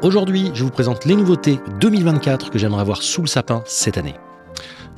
Aujourd'hui, je vous présente les nouveautés 2024 que j'aimerais avoir sous le sapin cette année.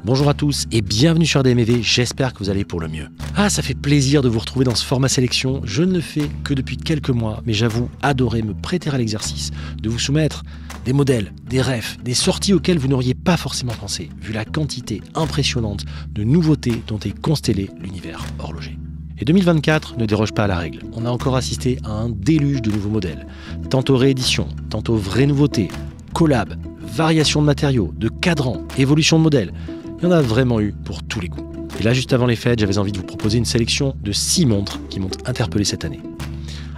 Bonjour à tous et bienvenue sur DMV, j'espère que vous allez pour le mieux. Ça fait plaisir de vous retrouver dans ce format sélection. Je ne le fais que depuis quelques mois, mais j'avoue adorer me prêter à l'exercice, de vous soumettre des modèles, des refs, des sorties auxquelles vous n'auriez pas forcément pensé, vu la quantité impressionnante de nouveautés dont est constellé l'univers horloger. Et 2024 ne déroge pas à la règle. On a encore assisté à un déluge de nouveaux modèles. Tantôt réédition, tantôt vraies nouveautés, collab, variation de matériaux, de cadrans, évolution de modèles. Il y en a vraiment eu pour tous les goûts. Et là, juste avant les fêtes, j'avais envie de vous proposer une sélection de 6 montres qui m'ont interpellé cette année.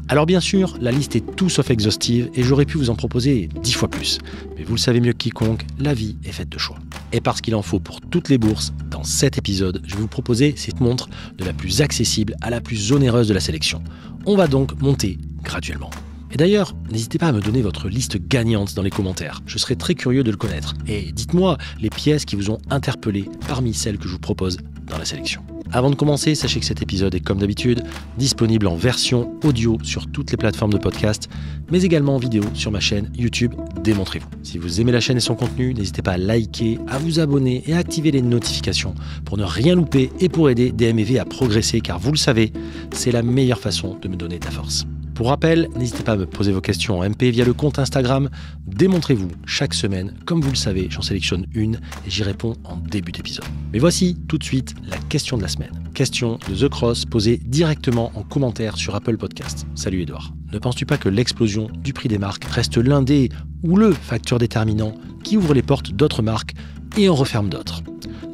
Alors bien sûr, la liste est tout sauf exhaustive et j'aurais pu vous en proposer 10 fois plus. Mais vous le savez mieux que quiconque, la vie est faite de choix. Et parce qu'il en faut pour toutes les bourses, dans cet épisode, je vais vous proposer cette montre de la plus accessible à la plus onéreuse de la sélection. On va donc monter graduellement. Et d'ailleurs, n'hésitez pas à me donner votre liste gagnante dans les commentaires. Je serais très curieux de le connaître. Et dites-moi les pièces qui vous ont interpellé parmi celles que je vous propose dans la sélection. Avant de commencer, sachez que cet épisode est comme d'habitude disponible en version audio sur toutes les plateformes de podcast, mais également en vidéo sur ma chaîne YouTube Démontrez-vous. Si vous aimez la chaîne et son contenu, n'hésitez pas à liker, à vous abonner et à activer les notifications pour ne rien louper et pour aider DMV à progresser, car vous le savez, c'est la meilleure façon de me donner de la force. Pour rappel, n'hésitez pas à me poser vos questions en MP via le compte Instagram Démontrez-vous. Chaque semaine, comme vous le savez, j'en sélectionne une et j'y réponds en début d'épisode. Mais voici tout de suite la question de la semaine. Question de The Cross posée directement en commentaire sur Apple Podcast. Salut Edouard. Ne penses-tu pas que l'explosion du prix des marques reste l'un des ou le facteur déterminant qui ouvre les portes d'autres marques et en referme d'autres ?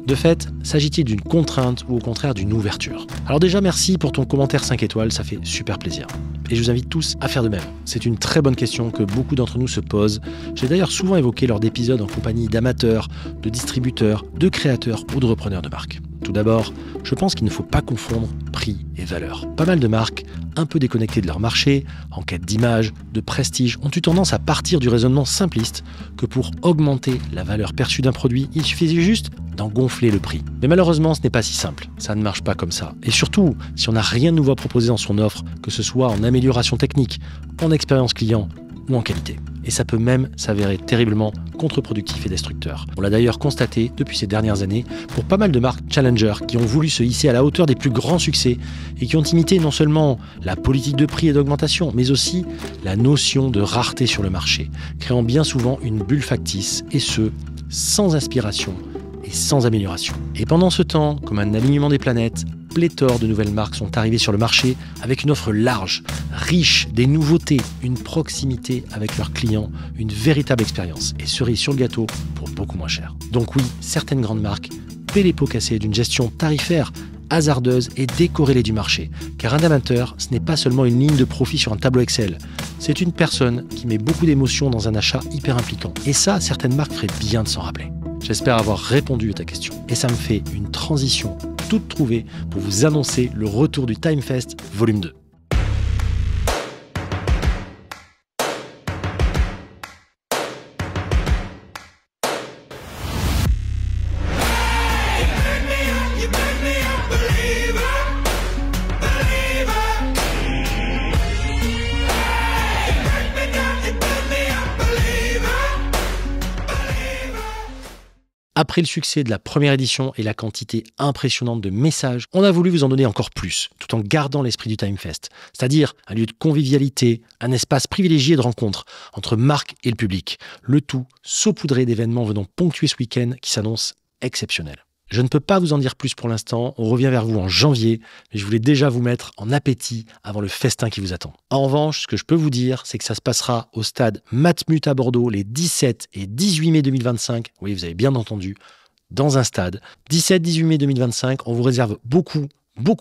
De fait, s'agit-il d'une contrainte ou au contraire d'une ouverture ? Alors déjà, merci pour ton commentaire 5 étoiles, ça fait super plaisir. Et je vous invite tous à faire de même. C'est une très bonne question que beaucoup d'entre nous se posent. J'ai d'ailleurs souvent évoqué lors d'épisodes en compagnie d'amateurs, de distributeurs, de créateurs ou de repreneurs de marques. Tout d'abord, je pense qu'il ne faut pas confondre prix et valeur. Pas mal de marques, un peu déconnectées de leur marché, en quête d'image, de prestige, ont eu tendance à partir du raisonnement simpliste que pour augmenter la valeur perçue d'un produit, il suffisait juste d'en gonfler le prix. Mais malheureusement, ce n'est pas si simple. Ça ne marche pas comme ça. Et surtout, si on n'a rien de nouveau à proposer dans son offre, que ce soit en amélioration technique, en expérience client ou en qualité. Et ça peut même s'avérer terriblement contre-productif et destructeur. On l'a d'ailleurs constaté depuis ces dernières années pour pas mal de marques challenger qui ont voulu se hisser à la hauteur des plus grands succès et qui ont imité non seulement la politique de prix et d'augmentation, mais aussi la notion de rareté sur le marché, créant bien souvent une bulle factice, et ce, sans inspiration et sans amélioration. Et pendant ce temps, comme un alignement des planètes, pléthore de nouvelles marques sont arrivées sur le marché avec une offre large, riche, des nouveautés, une proximité avec leurs clients, une véritable expérience et cerise sur le gâteau pour beaucoup moins cher. Donc oui, certaines grandes marques paient les pots cassés d'une gestion tarifaire hasardeuse et décorrélée du marché. Car un amateur, ce n'est pas seulement une ligne de profit sur un tableau Excel. C'est une personne qui met beaucoup d'émotions dans un achat hyper impliquant. Et ça, certaines marques feraient bien de s'en rappeler. J'espère avoir répondu à ta question. Et ça me fait une transition toute trouvée pour vous annoncer le retour du Timefest Volume 2. Après le succès de la première édition et la quantité impressionnante de messages, on a voulu vous en donner encore plus, tout en gardant l'esprit du Timefest, c'est-à-dire un lieu de convivialité, un espace privilégié de rencontre entre marques et le public, le tout saupoudré d'événements venant ponctuer ce week-end qui s'annonce exceptionnel. Je ne peux pas vous en dire plus pour l'instant, on revient vers vous en janvier, mais je voulais déjà vous mettre en appétit avant le festin qui vous attend. En revanche, ce que je peux vous dire, c'est que ça se passera au stade Matmut à Bordeaux les 17 et 18 mai 2025, oui vous avez bien entendu, dans un stade. 17-18 mai 2025, on vous réserve beaucoup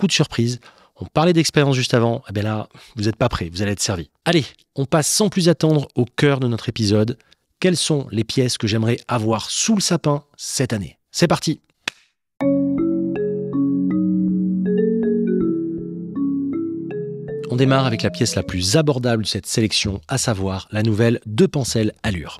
de surprises. On parlait d'expérience juste avant, et bien là, vous n'êtes pas prêts, vous allez être servis. Allez, on passe sans plus attendre au cœur de notre épisode. Quelles sont les pièces que j'aimerais avoir sous le sapin cette année ? C'est parti ! On démarre avec la pièce la plus abordable de cette sélection, à savoir la nouvelle Depancel Allure.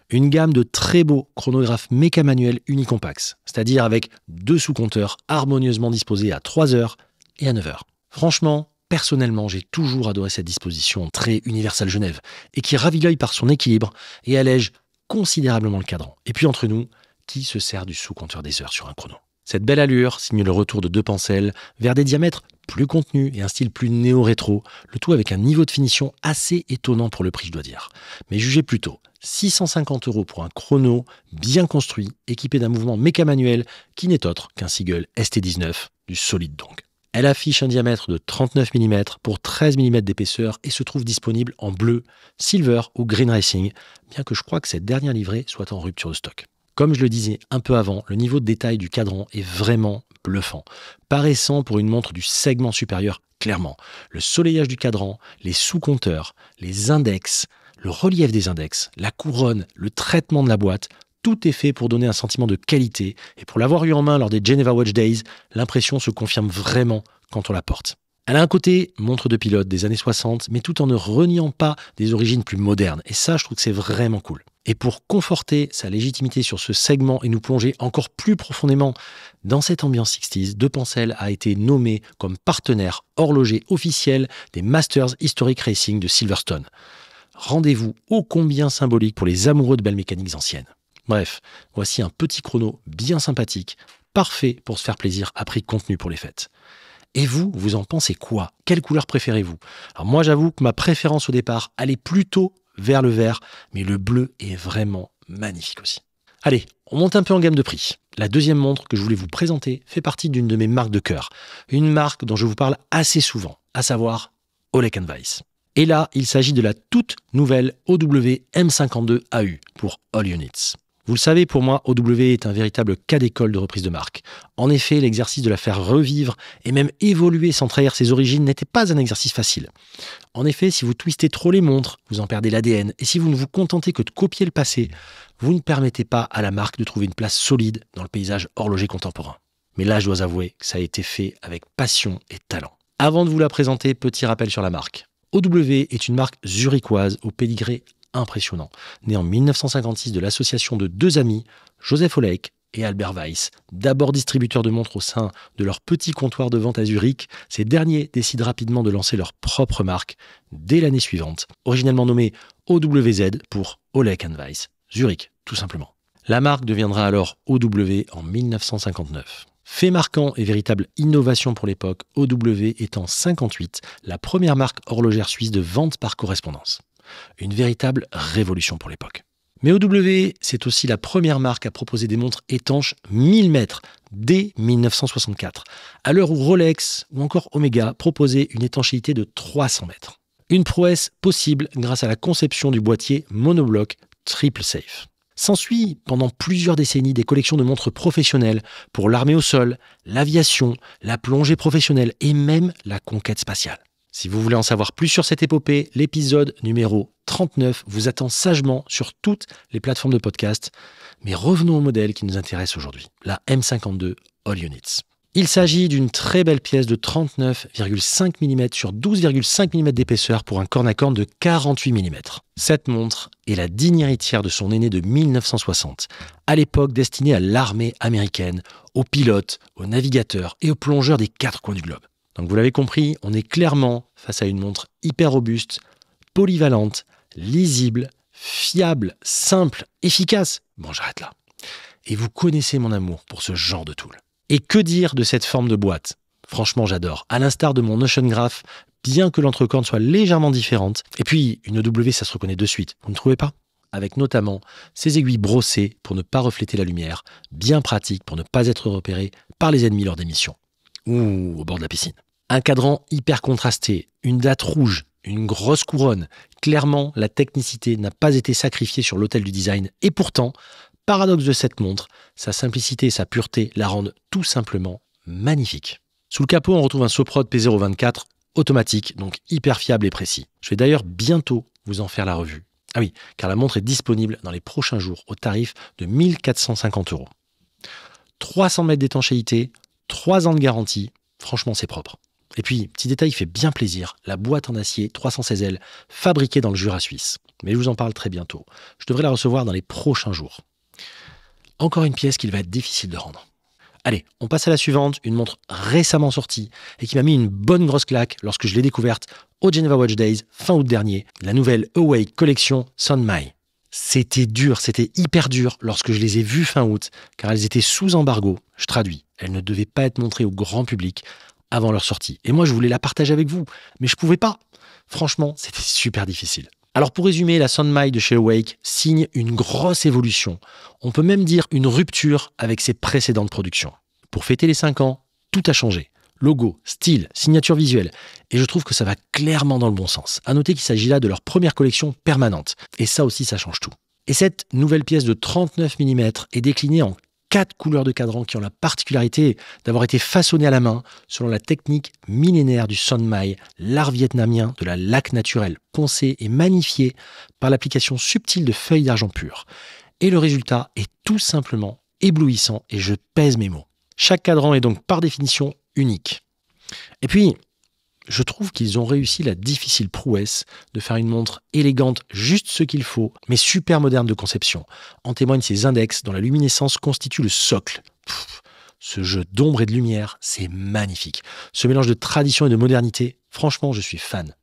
Une gamme de très beaux chronographes méca-manuels unicompax, c'est-à-dire avec 2 sous-compteurs harmonieusement disposés à 3 heures et à 9 heures. Franchement, personnellement, j'ai toujours adoré cette disposition très Universal Genève et qui ravit l'œil par son équilibre et allège considérablement le cadran. Et puis entre nous, qui se sert du sous-compteur des heures sur un chrono? Cette belle allure signe le retour de deux penselles vers des diamètres plus contenus et un style plus néo-rétro, le tout avec un niveau de finition assez étonnant pour le prix, je dois dire. Mais jugez plutôt 650 € pour un chrono bien construit, équipé d'un mouvement méca manuel qui n'est autre qu'un Seagull ST19, du solide donc. Elle affiche un diamètre de 39 mm pour 13 mm d'épaisseur et se trouve disponible en bleu, silver ou green racing, bien que je crois que cette dernière livrée soit en rupture de stock. Comme je le disais un peu avant, le niveau de détail du cadran est vraiment bluffant, paraissant pour une montre du segment supérieur clairement. Le soleillage du cadran, les sous-compteurs, les index, le relief des index, la couronne, le traitement de la boîte, tout est fait pour donner un sentiment de qualité. Et pour l'avoir eu en main lors des Geneva Watch Days, l'impression se confirme vraiment quand on la porte. Elle a un côté montre de pilote des années 60, mais tout en ne reniant pas des origines plus modernes. Et ça, je trouve que c'est vraiment cool. Et pour conforter sa légitimité sur ce segment et nous plonger encore plus profondément dans cette ambiance 60s, De Pencel a été nommé comme partenaire horloger officiel des Masters Historic Racing de Silverstone. Rendez-vous ô combien symbolique pour les amoureux de belles mécaniques anciennes. Bref, voici un petit chrono bien sympathique, parfait pour se faire plaisir à prix contenu pour les fêtes. Et vous, vous en pensez quoi? Quelle couleur préférez-vous? Alors moi, j'avoue que ma préférence au départ allait plutôt vers le vert, mais le bleu est vraiment magnifique aussi. Allez, on monte un peu en gamme de prix. La deuxième montre que je voulais vous présenter fait partie d'une de mes marques de cœur, une marque dont je vous parle assez souvent, à savoir Oleg & Weiss. Et là, il s'agit de la toute nouvelle OW M52 AU pour All Units. Vous le savez, pour moi, OW est un véritable cas d'école de reprise de marque. En effet, l'exercice de la faire revivre et même évoluer sans trahir ses origines n'était pas un exercice facile. En effet, si vous twistez trop les montres, vous en perdez l'ADN, et si vous ne vous contentez que de copier le passé, vous ne permettez pas à la marque de trouver une place solide dans le paysage horloger contemporain. Mais là, je dois avouer que ça a été fait avec passion et talent. Avant de vous la présenter, petit rappel sur la marque. OW est une marque zurichoise au pédigré impressionnant, né en 1956 de l'association de deux amis, Joseph Olek et Albert Weiss. D'abord distributeurs de montres au sein de leur petit comptoir de vente à Zurich, ces derniers décident rapidement de lancer leur propre marque dès l'année suivante, originellement nommée OWZ pour Olek & Weiss, Zurich tout simplement. La marque deviendra alors OW en 1959. Fait marquant et véritable innovation pour l'époque, OW est en 58 la première marque horlogère suisse de vente par correspondance. Une véritable révolution pour l'époque. Mais OW, c'est aussi la première marque à proposer des montres étanches 1000 mètres dès 1964, à l'heure où Rolex ou encore Omega proposaient une étanchéité de 300 mètres. Une prouesse possible grâce à la conception du boîtier monobloc Triple Safe. S'ensuit pendant plusieurs décennies des collections de montres professionnelles pour l'armée au sol, l'aviation, la plongée professionnelle et même la conquête spatiale. Si vous voulez en savoir plus sur cette épopée, l'épisode numéro 39 vous attend sagement sur toutes les plateformes de podcast. Mais revenons au modèle qui nous intéresse aujourd'hui, la M52 All Units. Il s'agit d'une très belle pièce de 39,5 mm sur 12,5 mm d'épaisseur pour un corne à corne de 48 mm. Cette montre est la digne héritière de son aîné de 1960, à l'époque destinée à l'armée américaine, aux pilotes, aux navigateurs et aux plongeurs des quatre coins du globe. Donc vous l'avez compris, on est clairement face à une montre hyper robuste, polyvalente, lisible, fiable, simple, efficace. Bon, j'arrête là. Et vous connaissez mon amour pour ce genre de tool. Et que dire de cette forme de boîte? Franchement, j'adore. À l'instar de mon Ocean Graph, bien que l'entrecorne soit légèrement différente. Et puis, une EW, ça se reconnaît de suite. Vous ne trouvez pas? Avec notamment ces aiguilles brossées pour ne pas refléter la lumière, bien pratiques pour ne pas être repéré par les ennemis lors des missions. Ou au bord de la piscine. Un cadran hyper contrasté, une date rouge, une grosse couronne. Clairement, la technicité n'a pas été sacrifiée sur l'autel du design. Et pourtant, paradoxe de cette montre, sa simplicité et sa pureté la rendent tout simplement magnifique. Sous le capot, on retrouve un Soprod P024 automatique, donc hyper fiable et précis. Je vais d'ailleurs bientôt vous en faire la revue. Ah oui, car la montre est disponible dans les prochains jours au tarif de 1 450 €. 300 mètres d'étanchéité, 3 ans de garantie, franchement c'est propre. Et puis, petit détail fait bien plaisir, la boîte en acier 316L fabriquée dans le Jura suisse. Mais je vous en parle très bientôt. Je devrais la recevoir dans les prochains jours. Encore une pièce qu'il va être difficile de rendre. Allez, on passe à la suivante, une montre récemment sortie et qui m'a mis une bonne grosse claque lorsque je l'ai découverte au Geneva Watch Days fin août dernier, la nouvelle Awake Collection Sunmai. C'était dur, c'était hyper dur lorsque je les ai vues fin août, car elles étaient sous embargo. Je traduis, elles ne devaient pas être montrées au grand public avant leur sortie. Et moi, je voulais la partager avec vous, mais je pouvais pas. Franchement, c'était super difficile. Alors pour résumer, la Sunmai de chez Awake signe une grosse évolution. On peut même dire une rupture avec ses précédentes productions. Pour fêter les 5 ans, tout a changé. Logo, style, signature visuelle. Et je trouve que ça va clairement dans le bon sens. À noter qu'il s'agit là de leur première collection permanente. Et ça aussi, ça change tout. Et cette nouvelle pièce de 39 mm est déclinée en 4 couleurs de cadran qui ont la particularité d'avoir été façonnées à la main selon la technique millénaire du Sunmai, l'art vietnamien de la laque naturelle poncée et magnifiée par l'application subtile de feuilles d'argent pur. Et le résultat est tout simplement éblouissant et je pèse mes mots. Chaque cadran est donc par définition unique. Et puis, je trouve qu'ils ont réussi la difficile prouesse de faire une montre élégante, juste ce qu'il faut, mais super moderne de conception. En témoignent ces index dont la luminescence constitue le socle. Ce jeu d'ombre et de lumière, c'est magnifique. Ce mélange de tradition et de modernité, franchement, je suis fan.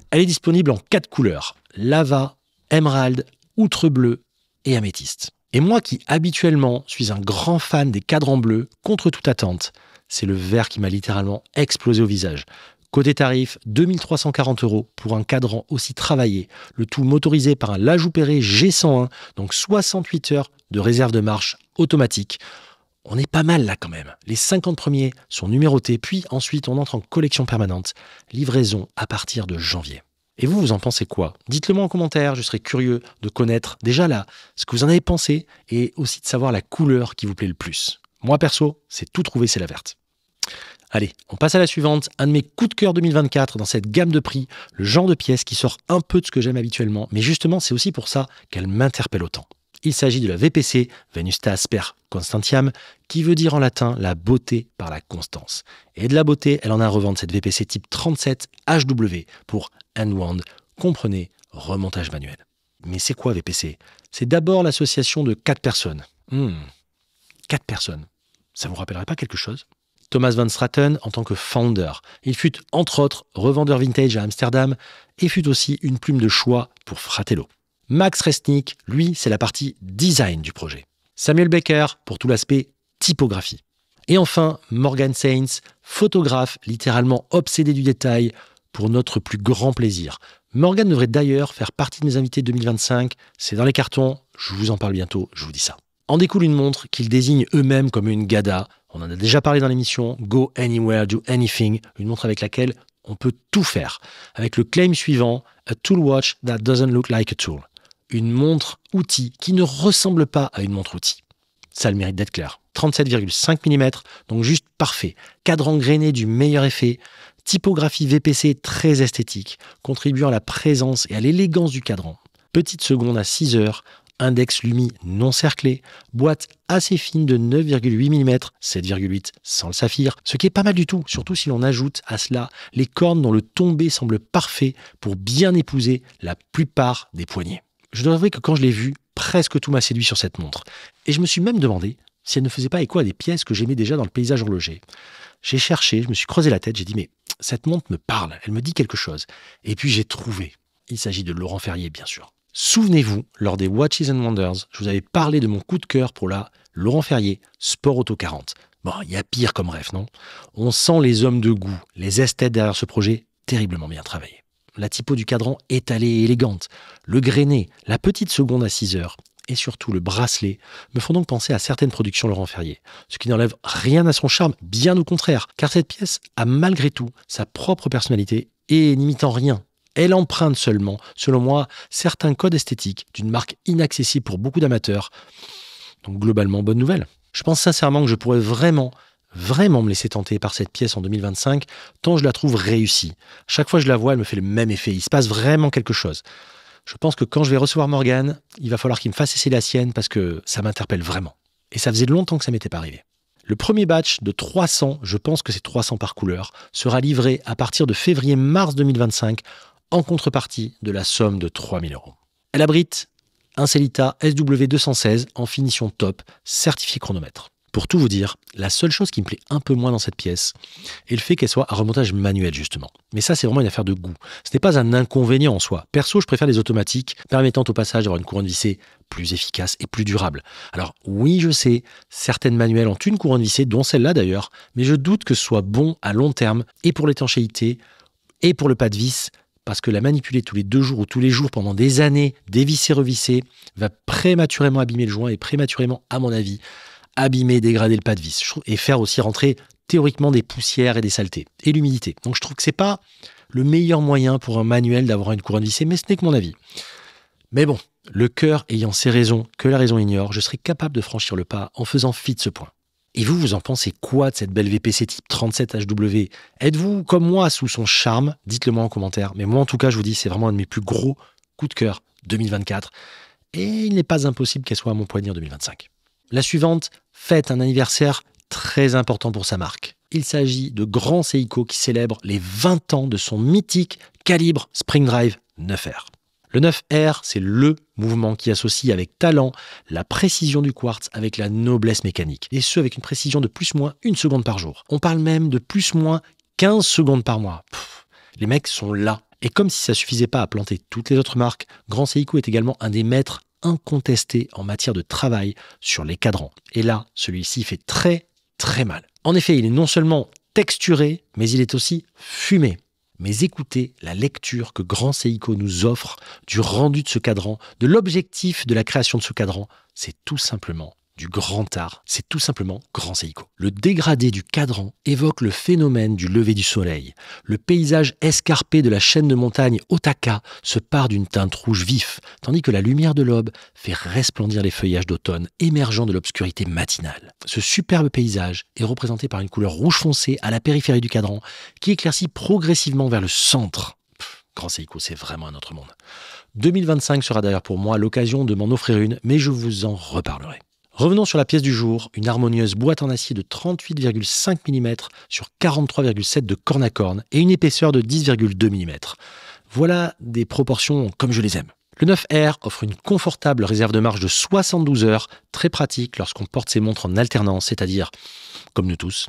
Elle est disponible en 4 couleurs, lava, émeraude, outre bleu et améthyste. Et moi qui habituellement suis un grand fan des cadrans bleus, contre toute attente, c'est le vert qui m'a littéralement explosé au visage. Côté tarif, 2340 € pour un cadran aussi travaillé, le tout motorisé par un Lajoux-Perret G101, donc 68 heures de réserve de marche automatique. On est pas mal là quand même. Les 50 premiers sont numérotés, puis ensuite on entre en collection permanente. Livraison à partir de janvier. Et vous en pensez quoi? Dites-le moi en commentaire, je serais curieux de connaître déjà là ce que vous en avez pensé et aussi de savoir la couleur qui vous plaît le plus. Moi perso, c'est tout trouvé, c'est la verte. Allez, on passe à la suivante, un de mes coups de cœur 2024 dans cette gamme de prix, le genre de pièce qui sort un peu de ce que j'aime habituellement, mais justement c'est aussi pour ça qu'elle m'interpelle autant. Il s'agit de la VPC, Venustas per Constantiam, qui veut dire en latin la beauté par la constance. Et de la beauté, elle en a à revendre cette VPC type 37 HW pour Handwound, comprenez, remontage manuel. Mais c'est quoi VPC? C'est d'abord l'association de 4 personnes. 4 personnes, ça vous rappellerait pas quelque chose? Thomas van Straten en tant que founder. Il fut entre autres revendeur vintage à Amsterdam et fut aussi une plume de choix pour Fratello. Max Resnick, lui, c'est la partie design du projet. Samuel Becker pour tout l'aspect typographie. Et enfin, Morgan Sainz, photographe littéralement obsédé du détail pour notre plus grand plaisir. Morgan devrait d'ailleurs faire partie de mes invités 2025. C'est dans les cartons, je vous en parle bientôt, je vous dis ça. En découle une montre qu'ils désignent eux-mêmes comme une GADA. On en a déjà parlé dans l'émission, Go Anywhere, Do Anything, une montre avec laquelle on peut tout faire. Avec le claim suivant, A tool watch that doesn't look like a tool. Une montre-outil qui ne ressemble pas à une montre-outil. Ça a le mérite d'être clair. 37,5 mm, donc juste parfait. Cadran grainé du meilleur effet. Typographie VPC très esthétique, contribuant à la présence et à l'élégance du cadran. Petite seconde à 6 heures. Index Lumi non cerclé, boîte assez fine de 9,8 mm, 7,8 sans le saphir, ce qui est pas mal du tout, surtout si l'on ajoute à cela les cornes dont le tombé semble parfait pour bien épouser la plupart des poignets. Je dois avouer que quand je l'ai vue, presque tout m'a séduit sur cette montre. Et je me suis même demandé si elle ne faisait pas écho à des pièces que j'aimais déjà dans le paysage horloger. J'ai cherché, je me suis creusé la tête, j'ai dit mais cette montre me parle, elle me dit quelque chose. Et puis j'ai trouvé. Il s'agit de Laurent Ferrier bien sûr. Souvenez-vous, lors des Watches and Wonders, je vous avais parlé de mon coup de cœur pour la Laurent Ferrier Sport Auto 40. Bon, il y a pire comme rêve, non? On sent les hommes de goût, les esthètes derrière ce projet, terriblement bien travaillé. La typo du cadran étalée et élégante, le grainé, la petite seconde à 6 heures et surtout le bracelet me font donc penser à certaines productions Laurent Ferrier, ce qui n'enlève rien à son charme, bien au contraire, car cette pièce a malgré tout sa propre personnalité et n'imitant rien. Elle emprunte seulement, selon moi, certains codes esthétiques d'une marque inaccessible pour beaucoup d'amateurs. Donc globalement, bonne nouvelle. Je pense sincèrement que je pourrais vraiment me laisser tenter par cette pièce en 2025, tant je la trouve réussie. Chaque fois que je la vois, elle me fait le même effet. Il se passe vraiment quelque chose. Je pense que quand je vais recevoir Morgan, il va falloir qu'il me fasse essayer la sienne parce que ça m'interpelle vraiment. Et ça faisait longtemps que ça m'était pas arrivé. Le premier batch de 300, je pense que c'est 300 par couleur, sera livré à partir de février-mars 2025 en contrepartie de la somme de 3 000 €. Elle abrite un Sellita SW216 en finition top, certifié chronomètre. Pour tout vous dire, la seule chose qui me plaît un peu moins dans cette pièce est le fait qu'elle soit à remontage manuel justement. Mais ça, c'est vraiment une affaire de goût. Ce n'est pas un inconvénient en soi. Perso, je préfère les automatiques, permettant au passage d'avoir une couronne vissée plus efficace et plus durable. Alors oui, je sais, certaines manuelles ont une couronne vissée, dont celle-là d'ailleurs, mais je doute que ce soit bon à long terme et pour l'étanchéité et pour le pas de vis, parce que la manipuler tous les 2 jours ou tous les jours pendant des années, dévisser, revisser, va prématurément abîmer le joint et prématurément, à mon avis, abîmer, dégrader le pas de vis et faire aussi rentrer théoriquement des poussières et des saletés et l'humidité. Donc je trouve que c'est pas le meilleur moyen pour un manuel d'avoir une couronne vissée, mais ce n'est que mon avis. Mais bon, le cœur ayant ses raisons que la raison ignore, je serai capable de franchir le pas en faisant fi de ce point. Et vous, vous en pensez quoi de cette belle VPC type 37HW? Êtes-vous comme moi sous son charme? Dites-le moi en commentaire. Mais moi en tout cas, je vous dis, c'est vraiment un de mes plus gros coups de cœur 2024. Et il n'est pas impossible qu'elle soit à mon poignet en 2025. La suivante fête un anniversaire très important pour sa marque. Il s'agit de Grand Seiko qui célèbre les 20 ans de son mythique calibre Spring Drive 9R. Le 9R, c'est le mouvement qui associe avec talent la précision du quartz avec la noblesse mécanique. Et ce, avec une précision de plus-moins 1 seconde par jour. On parle même de plus-moins 15 secondes par mois. Les mecs sont là. Et comme si ça suffisait pas à planter toutes les autres marques, Grand Seiko est également un des maîtres incontestés en matière de travail sur les cadrans. Et là, celui-ci fait très, très mal. En effet, il est non seulement texturé, mais il est aussi fumé. Mais écoutez la lecture que Grand Seiko nous offre du rendu de ce cadran, de l'objectif de la création de ce cadran, c'est tout simplement du grand art, c'est tout simplement Grand Seiko. Le dégradé du cadran évoque le phénomène du lever du soleil. Le paysage escarpé de la chaîne de montagne Otaka se pare d'une teinte rouge vif, tandis que la lumière de l'aube fait resplendir les feuillages d'automne émergeant de l'obscurité matinale. Ce superbe paysage est représenté par une couleur rouge foncé à la périphérie du cadran qui éclaircit progressivement vers le centre. Grand Seiko, c'est vraiment un autre monde. 2025 sera d'ailleurs pour moi l'occasion de m'en offrir une, mais je vous en reparlerai. Revenons sur la pièce du jour, une harmonieuse boîte en acier de 38,5 mm sur 43,7 de corne à corne et une épaisseur de 10,2 mm. Voilà des proportions comme je les aime. Le 9R offre une confortable réserve de marche de 72 heures, très pratique lorsqu'on porte ses montres en alternance, c'est-à-dire, comme nous tous.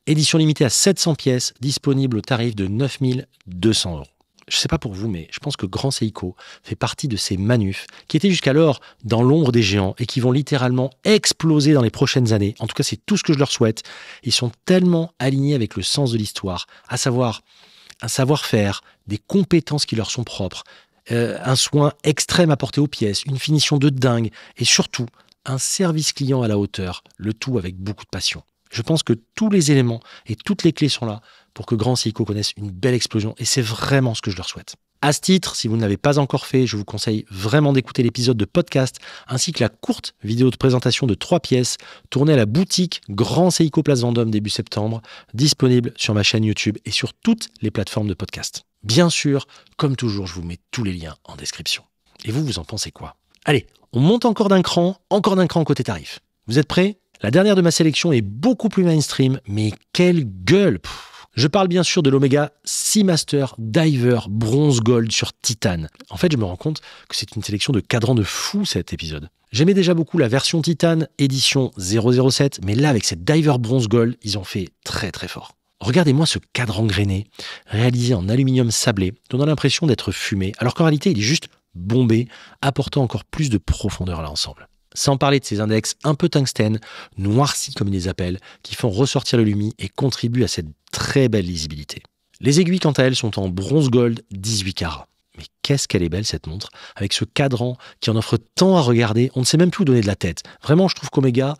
Édition limitée à 700 pièces, disponible au tarif de 9 200 €. Je ne sais pas pour vous, mais je pense que Grand Seiko fait partie de ces manufs qui étaient jusqu'alors dans l'ombre des géants et qui vont littéralement exploser dans les prochaines années. En tout cas, c'est tout ce que je leur souhaite. Ils sont tellement alignés avec le sens de l'histoire, à savoir un savoir-faire, des compétences qui leur sont propres, un soin extrême apporté aux pièces, une finition de dingue et surtout un service client à la hauteur, le tout avec beaucoup de passion. Je pense que tous les éléments et toutes les clés sont là pour que Grand Seiko connaisse une belle explosion et c'est vraiment ce que je leur souhaite. À ce titre, si vous ne l'avez pas encore fait, je vous conseille vraiment d'écouter l'épisode de podcast ainsi que la courte vidéo de présentation de 3 pièces tournée à la boutique Grand Seiko Place Vendôme début septembre, disponible sur ma chaîne YouTube et sur toutes les plateformes de podcast. Bien sûr, comme toujours, je vous mets tous les liens en description. Et vous en pensez quoi? Allez, on monte encore d'un cran côté tarif. Vous êtes prêts? La dernière de ma sélection est beaucoup plus mainstream, mais quelle gueule! Je parle bien sûr de l'Omega Seamaster Diver Bronze Gold sur titane. En fait, je me rends compte que c'est une sélection de cadrans de fou cet épisode. J'aimais déjà beaucoup la version titane édition 007, mais là avec cette Diver Bronze Gold, ils ont fait très très fort. Regardez-moi ce cadran grainé, réalisé en aluminium sablé, donnant l'impression d'être fumé, alors qu'en réalité il est juste bombé, apportant encore plus de profondeur à l'ensemble. Sans parler de ces index un peu tungstène, noircis comme ils les appellent, qui font ressortir le lumi et contribuent à cette très belle lisibilité. Les aiguilles, quant à elles, sont en bronze gold 18 carats. Mais qu'est-ce qu'elle est belle cette montre, avec ce cadran qui en offre tant à regarder, on ne sait même plus où donner de la tête. Vraiment, je trouve qu'Omega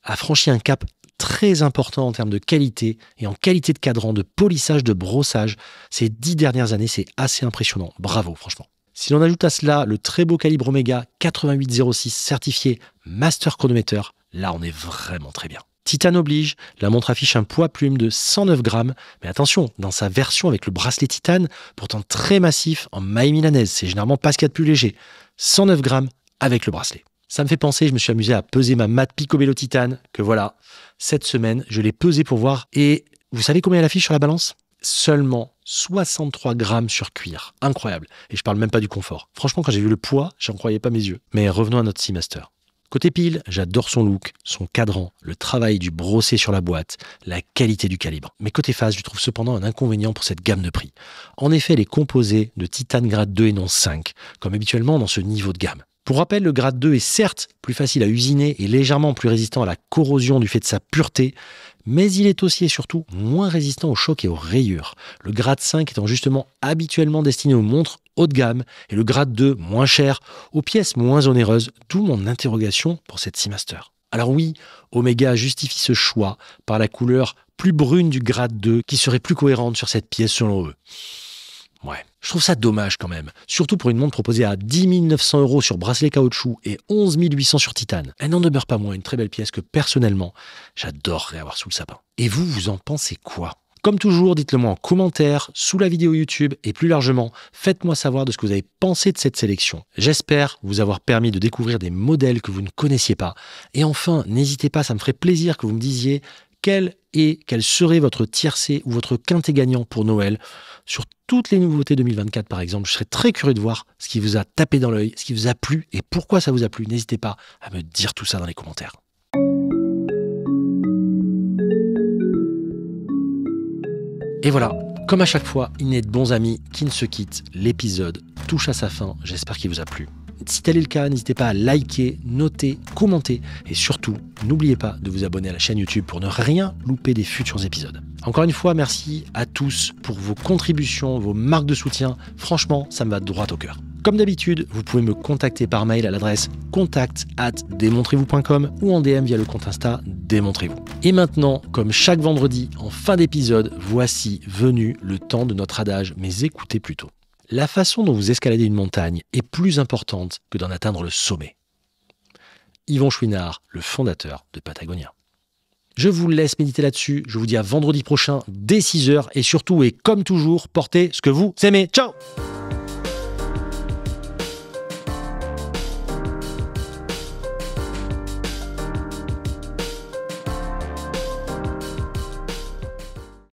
a franchi un cap très important en termes de qualité et en qualité de cadran, de polissage, de brossage. Ces 10 dernières années, c'est assez impressionnant. Bravo, franchement. Si l'on ajoute à cela le très beau calibre Omega 8806 certifié Master Chronometer, là on est vraiment très bien. Titane oblige, la montre affiche un poids plume de 109 grammes, mais attention, dans sa version avec le bracelet titane, pourtant très massif en maille milanaise, c'est généralement pas ce qu'il y a de plus léger, 109 grammes avec le bracelet. Ça me fait penser, je me suis amusé à peser ma Mat Picobello titane, que voilà, cette semaine, je l'ai pesée pour voir, et vous savez combien elle affiche sur la balance ? Seulement 63 grammes sur cuir. Incroyable. Et je parle même pas du confort. Franchement, quand j'ai vu le poids, j'en croyais pas mes yeux. Mais revenons à notre Seamaster. Côté pile, j'adore son look, son cadran, le travail du brossé sur la boîte, la qualité du calibre. Mais côté face, je trouve cependant un inconvénient pour cette gamme de prix. En effet, elle est composée de titane grade 2 et non 5, comme habituellement dans ce niveau de gamme. Pour rappel, le grade 2 est certes plus facile à usiner et légèrement plus résistant à la corrosion du fait de sa pureté, mais il est aussi et surtout moins résistant aux chocs et aux rayures. Le grade 5 étant justement habituellement destiné aux montres haut de gamme et le grade 2 moins cher, aux pièces moins onéreuses, d'où mon interrogation pour cette Seamaster. Alors oui, Omega justifie ce choix par la couleur plus brune du grade 2 qui serait plus cohérente sur cette pièce selon eux. Ouais, je trouve ça dommage quand même, surtout pour une montre proposée à 10 900 € sur bracelet caoutchouc et 11 800 sur titane. Elle n'en demeure pas moins une très belle pièce que personnellement, j'adorerais avoir sous le sapin. Et vous en pensez quoi ? Comme toujours, dites-le moi en commentaire, sous la vidéo YouTube et plus largement, faites-moi savoir de ce que vous avez pensé de cette sélection. J'espère vous avoir permis de découvrir des modèles que vous ne connaissiez pas. Et enfin, n'hésitez pas, ça me ferait plaisir que vous me disiez quel serait votre tiercé ou votre quintet gagnant pour Noël sur toutes les nouveautés 2024 par exemple. Je serais très curieux de voir ce qui vous a tapé dans l'œil, ce qui vous a plu et pourquoi ça vous a plu. N'hésitez pas à me dire tout ça dans les commentaires. Et voilà, comme à chaque fois, il n'est de bons amis qui ne se quittent. L'épisode touche à sa fin, j'espère qu'il vous a plu. Si tel est le cas, n'hésitez pas à liker, noter, commenter et surtout, n'oubliez pas de vous abonner à la chaîne YouTube pour ne rien louper des futurs épisodes. Encore une fois, merci à tous pour vos contributions, vos marques de soutien. Franchement, ça me va droit au cœur. Comme d'habitude, vous pouvez me contacter par mail à l'adresse contact@demontrez-vous.com ou en DM via le compte Insta Démontrez-vous. Et maintenant, comme chaque vendredi, en fin d'épisode, voici venu le temps de notre adage, mais écoutez plutôt. La façon dont vous escaladez une montagne est plus importante que d'en atteindre le sommet. Yvon Chouinard, le fondateur de Patagonia. Je vous laisse méditer là-dessus. Je vous dis à vendredi prochain dès 6h et surtout et comme toujours, portez ce que vous aimez. Ciao!